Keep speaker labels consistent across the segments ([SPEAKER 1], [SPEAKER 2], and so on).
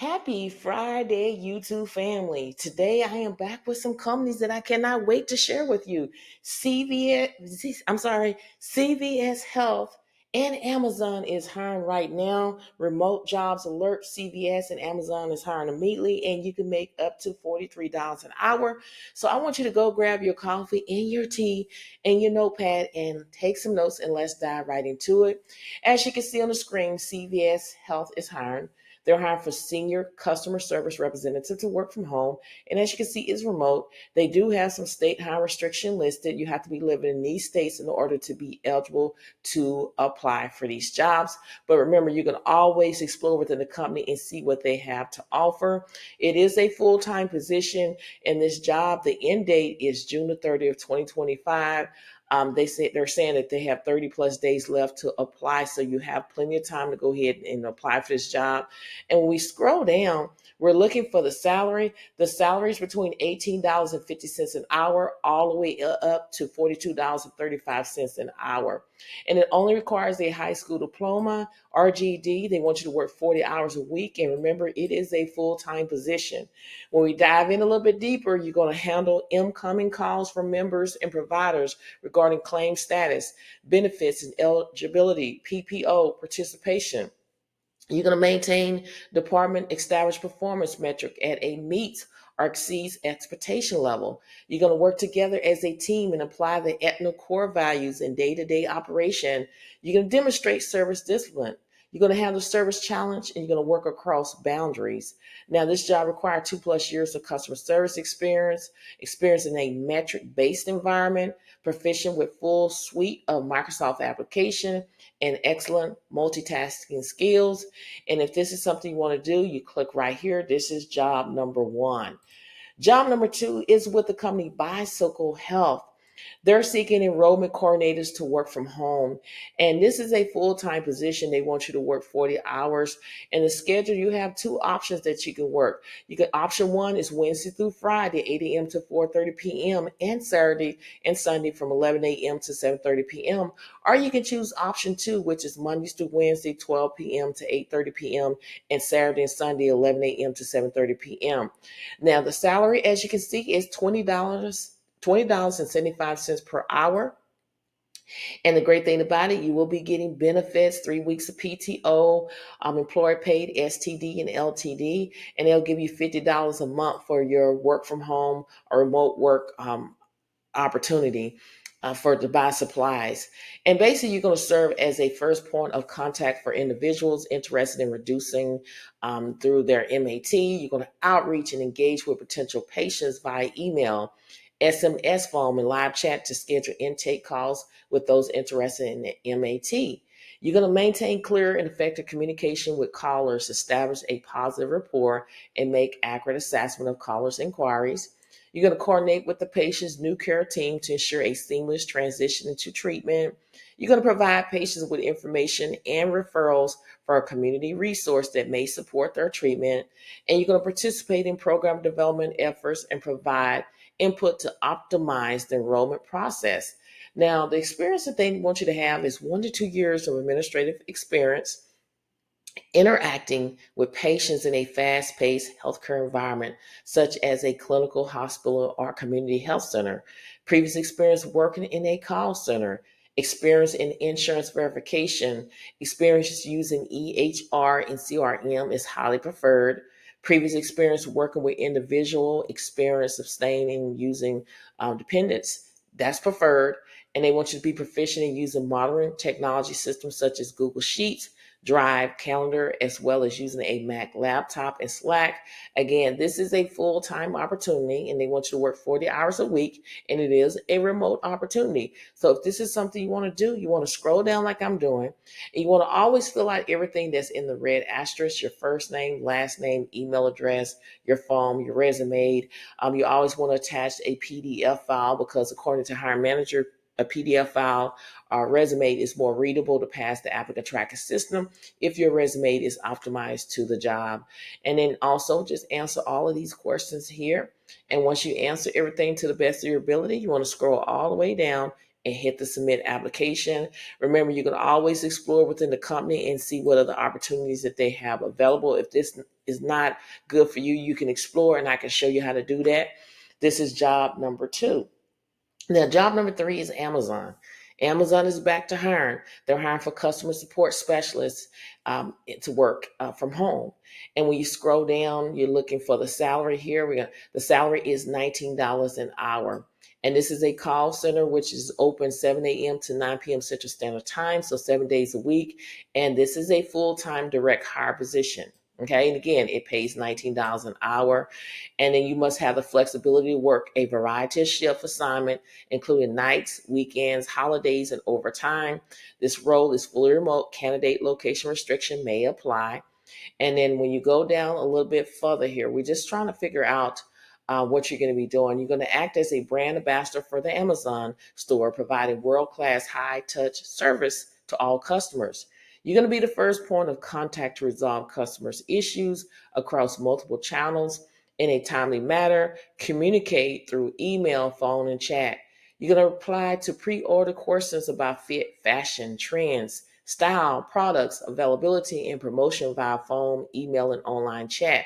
[SPEAKER 1] Happy Friday, YouTube family. Today I am back with some companies that I cannot wait to share with you. CVS Health and Amazon is hiring right now. Remote jobs alert. CVS and Amazon is hiring immediately, and you can make up to $43 an hour. So I want you to go grab your coffee and your tea and your notepad and take some notes, and let's dive right into it. As you can see on the screen, CVS Health is hiring. They're hiring for senior customer service representative to work from home. And as you can see, it's remote. They do have some state high restriction listed. You have to be living in these states in order to be eligible to apply for these jobs. But remember, you can always explore within the company and see what they have to offer. It is a full-time position, and this job, the end date is June the 30th, 2025. They're saying that they have 30 plus days left to apply, so you have plenty of time to go ahead and apply for this job. And when we scroll down, we're looking for the salary. The salary is between $18.50 an hour all the way up to $42.35 an hour. And it only requires a high school diploma or GED. They want you to work 40 hours a week. And remember, it is a full-time position. When we dive in a little bit deeper, you're going to handle incoming calls from members and providers regarding claim status, benefits and eligibility, PPO, participation. You're going to maintain department established performance metric at a meets or exceeds expectation level. You're going to work together as a team and apply the ethnic core values in day-to-day operation. You're going to demonstrate service discipline. You're going to handle service challenge, and you're going to work across boundaries. Now, this job requires 2+ years of customer service experience in a metric-based environment, proficient with full suite of Microsoft application, and excellent multitasking skills. And if this is something you want to do, you click right here. This is job number one. Job number two is with the company Bicycle Health. They're seeking enrollment coordinators to work from home. And this is a full-time position. They want you to work 40 hours. And the schedule, you have two options that you can work. Option one is Wednesday through Friday, 8 a.m. to 4:30 p.m. and Saturday and Sunday from 11 a.m. to 7:30 p.m. Or you can choose option two, which is Mondays through Wednesday, 12 p.m. to 8:30 p.m. and Saturday and Sunday, 11 a.m. to 7:30 p.m. Now, the salary, as you can see, is $20.75 per hour. And the great thing about it, you will be getting benefits, 3 weeks of PTO, employer paid STD and LTD, and they'll give you $50 a month for your work from home or remote work opportunity. For to buy supplies. And basically, you're going to serve as a first point of contact for individuals interested in reducing through their MAT. You're going to outreach and engage with potential patients via email, SMS phone, and live chat to schedule intake calls with those interested in the MAT. You're going to maintain clear and effective communication with callers, establish a positive rapport, and make accurate assessment of callers' inquiries. You're going to coordinate with the patient's new care team to ensure a seamless transition into treatment. You're going to provide patients with information and referrals for a community resource that may support their treatment. And you're going to participate in program development efforts and provide input to optimize the enrollment process. Now, the experience that they want you to have is 1 to 2 years of administrative experience interacting with patients in a fast-paced healthcare environment, such as a clinical hospital or community health center, previous experience working in a call center, experience in insurance verification, experience using EHR and CRM is highly preferred, previous experience working with individual, experience sustaining using dependents, that's preferred, and they want you to be proficient in using modern technology systems such as Google Sheets, Drive, Calendar, as well as using a Mac laptop and Slack. Again, this is a full-time opportunity, and they want you to work 40 hours a week, and it is a remote opportunity. So if this is something you want to do, you want to scroll down like I'm doing, and you want to always fill out everything that's in the red asterisk, your first name, last name, email address, your phone, your resume. You always want to attach a PDF file because according to hiring manager, a PDF file or resume is more readable to pass the applicant tracking system if your resume is optimized to the job. And then also just answer all of these questions here. And once you answer everything to the best of your ability, you want to scroll all the way down and hit the submit application. Remember, you can always explore within the company and see what other opportunities that they have available. If this is not good for you, you can explore and I can show you how to do that. This is job number 2. Now, job number 3 is Amazon. Amazon is back to hiring. They're hiring for customer support specialists to work from home. And when you scroll down, you're looking for the salary here. The salary is $19 an hour. And this is a call center which is open 7 a.m. to 9 p.m. Central Standard Time, so 7 days a week. And this is a full-time direct hire position. Okay, and again, it pays $19 an hour. And then you must have the flexibility to work a variety of shift assignment, including nights, weekends, holidays, and overtime. This role is fully remote. Candidate location restriction may apply. And then when you go down a little bit further here, we're just trying to figure out what you're going to be doing. You're going to act as a brand ambassador for the Amazon store, providing world-class high-touch service to all customers. You're going to be the first point of contact to resolve customers' issues across multiple channels in a timely manner. Communicate through email, phone, and chat. You're going to reply to pre-order questions about fit, fashion, trends, style, products, availability, and promotion via phone, email, and online chat.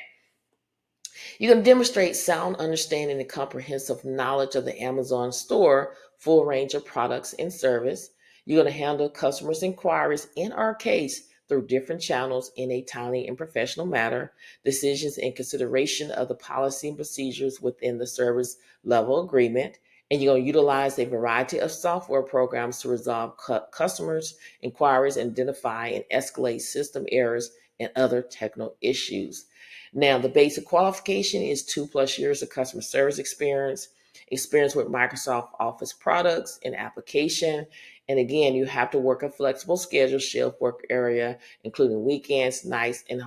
[SPEAKER 1] You're going to demonstrate sound understanding and comprehensive knowledge of the Amazon store, full range of products and service. You're going to handle customers' inquiries, in our case, through different channels in a timely and professional manner. Decisions and consideration of the policy and procedures within the service level agreement. And you're going to utilize a variety of software programs to resolve customers' inquiries, identify and escalate system errors and other technical issues. Now, the basic qualification is 2+ years of customer service experience, experience with Microsoft Office products and application. And again, you have to work a flexible schedule, shift work area, including weekends, nights, and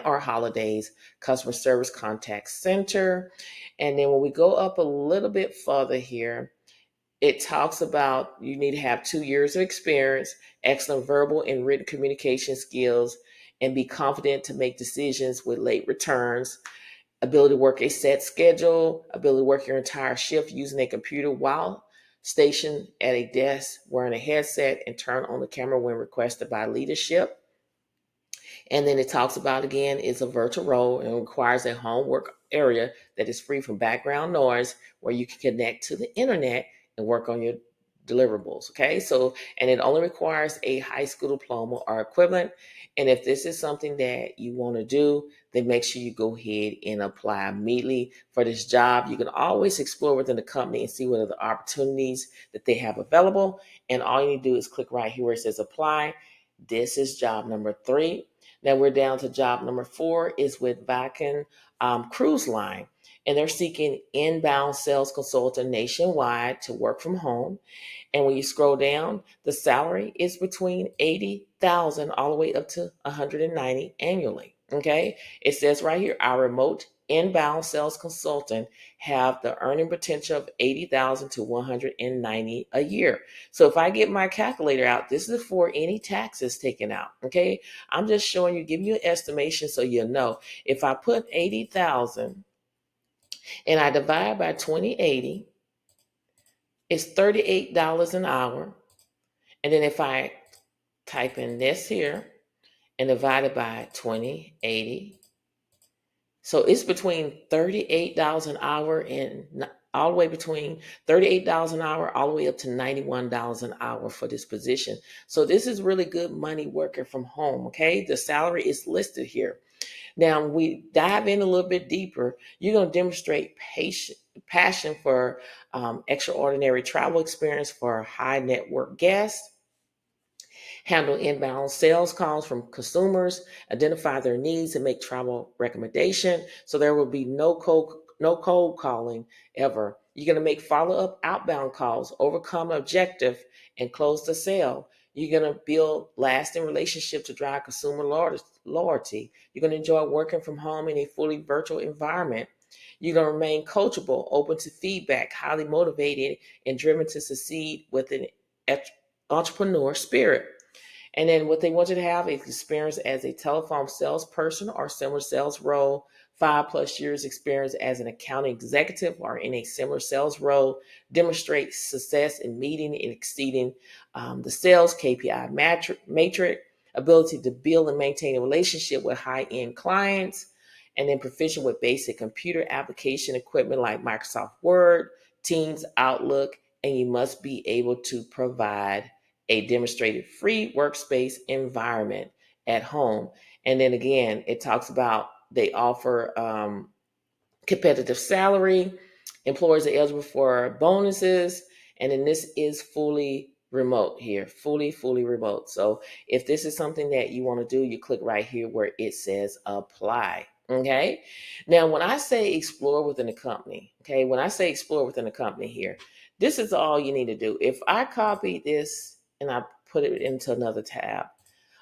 [SPEAKER 1] or holidays, customer service contact center. And then when we go up a little bit further here, it talks about you need to have 2 years of experience, excellent verbal and written communication skills, and be confident to make decisions with late returns, ability to work a set schedule, ability to work your entire shift using a computer while stationed at a desk, wearing a headset, and turn on the camera when requested by leadership. And then it talks about, again, it's a virtual role and requires a home work area that is free from background noise where you can connect to the internet and work on your deliverables. Okay. So, and it only requires a high school diploma or equivalent. And if this is something that you want to do, then make sure you go ahead and apply immediately for this job. You can always explore within the company and see what are the opportunities that they have available. And all you need to do is click right here where it says apply. This is job number 3. Now we're down to job number 4 is with Viking Cruise Line. And they're seeking inbound sales consultant nationwide to work from home. And when you scroll down, the salary is between $80,000 all the way up to $190,000 annually. Okay. It says right here, our remote inbound sales consultant have the earning potential of $80,000 to $190,000 a year. So if I get my calculator out, this is before any taxes taken out. Okay. I'm just showing you, giving you an estimation so you'll know. If I put 80,000 and I divide by 2080, it's $38 an hour. And then if I type in this here and divide it by 2080, so it's between $38 an hour and all the way between $38 an hour all the way up to $91 an hour for this position. So this is really good money working from home. Okay. The salary is listed here. Now, when we dive in a little bit deeper, you're going to demonstrate passion for extraordinary travel experience for high network guests, handle inbound sales calls from consumers, identify their needs, and make travel recommendation. So there will be no cold calling ever. You're going to make follow-up outbound calls, overcome an objective, and close the sale. You're going to build lasting relationships to drive consumer loyalty. You're going to enjoy working from home in a fully virtual environment. You're going to remain coachable, open to feedback, highly motivated, and driven to succeed with an entrepreneur spirit. And then what they want you to have is experience as a telephone salesperson or similar sales role, 5+ years experience as an accounting executive or in a similar sales role, demonstrate success in meeting and exceeding the sales KPI matrix, ability to build and maintain a relationship with high-end clients, and then proficient with basic computer application equipment like Microsoft Word, Teams, Outlook, and you must be able to provide a demonstrated free workspace environment at home. And then again, it talks about they offer competitive salary, employers are eligible for bonuses, and then this is fully remote here, fully remote. So if this is something that you want to do, you click right here where it says apply. Okay. Now, when I say explore within the company, okay, when I say explore within the company here, this is all you need to do. If I copy this and I put it into another tab,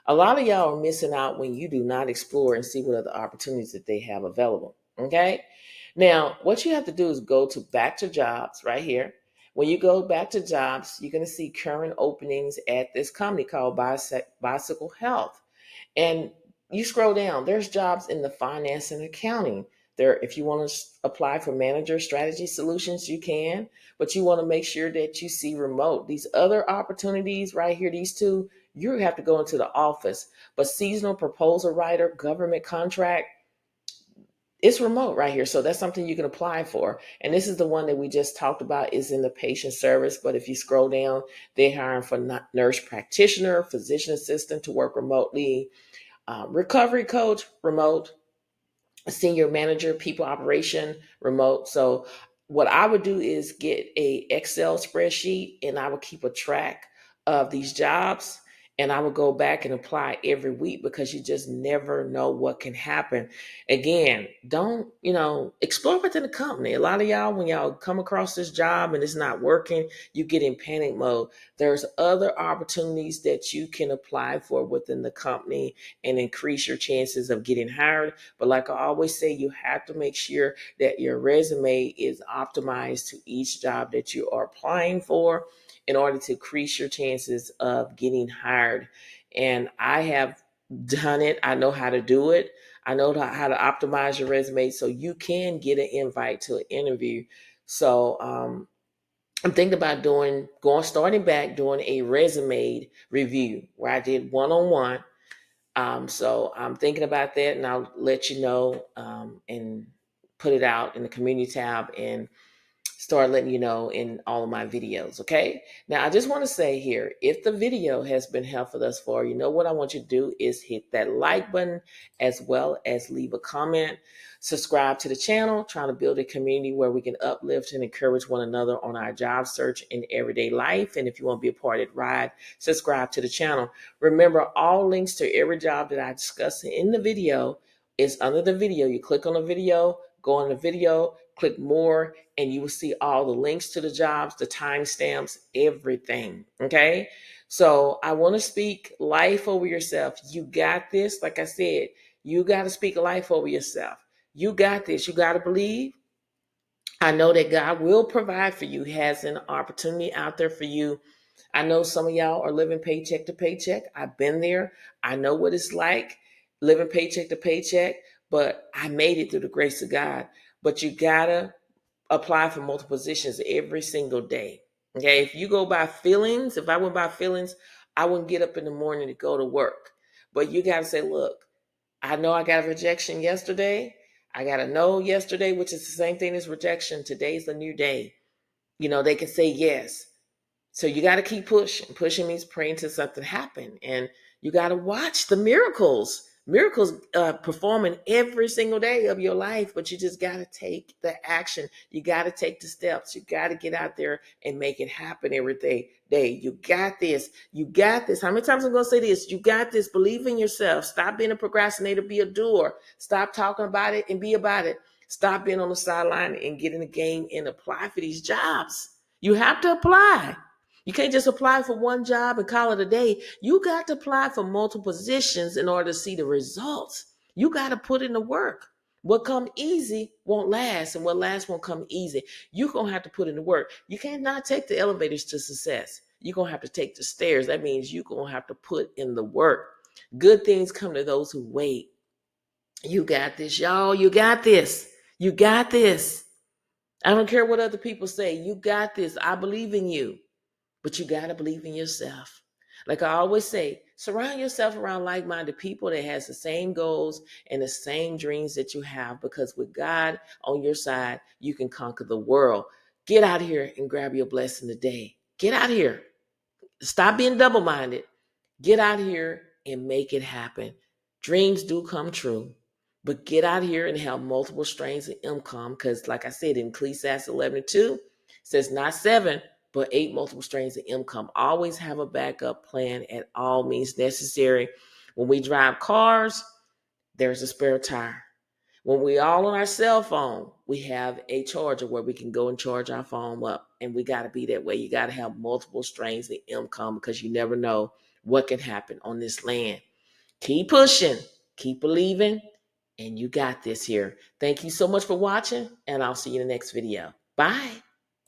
[SPEAKER 1] a lot of y'all are missing out when you do not explore and see what other opportunities that they have available. Okay. Now, what you have to do is go to back to jobs right here. When you go back to jobs, you're going to see current openings at this company called Bicycle Health. And you scroll down, there's jobs in the finance and accounting. There, if you want to apply for manager strategy solutions, you can, but you want to make sure that you see remote. These other opportunities right here, these two, you have to go into the office. But seasonal proposal writer, government contract, it's remote right here. So that's something you can apply for. And this is the one that we just talked about is in the patient service. But if you scroll down, they're hiring for nurse practitioner, physician assistant to work remotely, recovery coach, remote, senior manager, people operation, remote. So what I would do is get a Excel spreadsheet and I would keep a track of these jobs and I would go back and apply every week because you just never know what can happen. Again, don't, explore within the company. A lot of y'all, when y'all come across this job and it's not working, you get in panic mode. There's other opportunities that you can apply for within the company and increase your chances of getting hired. But like I always say, you have to make sure that your resume is optimized to each job that you are applying for in order to increase your chances of getting hired. And I have done it. I know how to do it. I know how to optimize your resume so you can get an invite to an interview. So I'm thinking about starting back doing a resume review where I did one-on-one. So I'm thinking about that, and I'll let you know and put it out in the community tab and start letting you know in all of my videos. Okay. Now, I just want to say here, if the video has been helpful thus far, you know what I want you to do is hit that like button as well as leave a comment. Subscribe to the channel, trying to build a community where we can uplift and encourage one another on our job search in everyday life. And if you want to be a part of the ride, subscribe to the channel. Remember, all links to every job that I discuss in the video is under the video. You click on the video, go on the video, click more, and you will see all the links to the jobs, the timestamps, everything. Okay. So I want to speak life over yourself. You got this. Like I said, you got to speak life over yourself. You got this. You got to believe. I know that God will provide for you. He has an opportunity out there for you. I know some of y'all are living paycheck to paycheck. I've been there. I know what it's like living paycheck to paycheck, but I made it through the grace of God. But you gotta apply for multiple positions every single day. Okay. If you go by feelings, if I went by feelings, I wouldn't get up in the morning to go to work. But you gotta say, look, I know I got a rejection yesterday. I got a no yesterday, which is the same thing as rejection. Today's a new day. They can say yes. So you got to keep pushing. Pushing means praying till something happen. And you got to watch the miracles. Miracles performing every single day of your life, but you just got to take the action. You got to take the steps. You got to get out there and make it happen every day. You got this. You got this. How many times I'm going to say this? You got this. Believe in yourself. Stop being a procrastinator. Be a doer. Stop talking about it and be about it. Stop being on the sideline and get in the game and apply for these jobs. You have to apply. You can't just apply for one job and call it a day. You got to apply for multiple positions in order to see the results. You got to put in the work. What come easy won't last, and what lasts won't come easy. You're going to have to put in the work. You can't not take the elevators to success. you're going to have to take the stairs. That means you're going to have to put in the work. Good things come to those who wait. You got this, y'all. You got this. You got this. I don't care what other people say. You got this. I believe in you. But you got to believe in yourself. Like I always say, surround yourself around like-minded people that has the same goals and the same dreams that you have, because with God on your side, you can conquer the world. Get out here and grab your blessing today. Get out here. Stop being double-minded. Get out here and make it happen. Dreams do come true, but get out here and have multiple streams of income, because like I said, in Ecclesiastes 11:2, says not 7, but 8 multiple streams of income. Always have a backup plan at all means necessary. When we drive cars, there's a spare tire. When we all on our cell phone, we have a charger where we can go and charge our phone up. And we got to be that way. You got to have multiple streams of income, because you never know what can happen on this land. Keep pushing, keep believing, and you got this here. Thank you so much for watching, and I'll see you in the next video. Bye.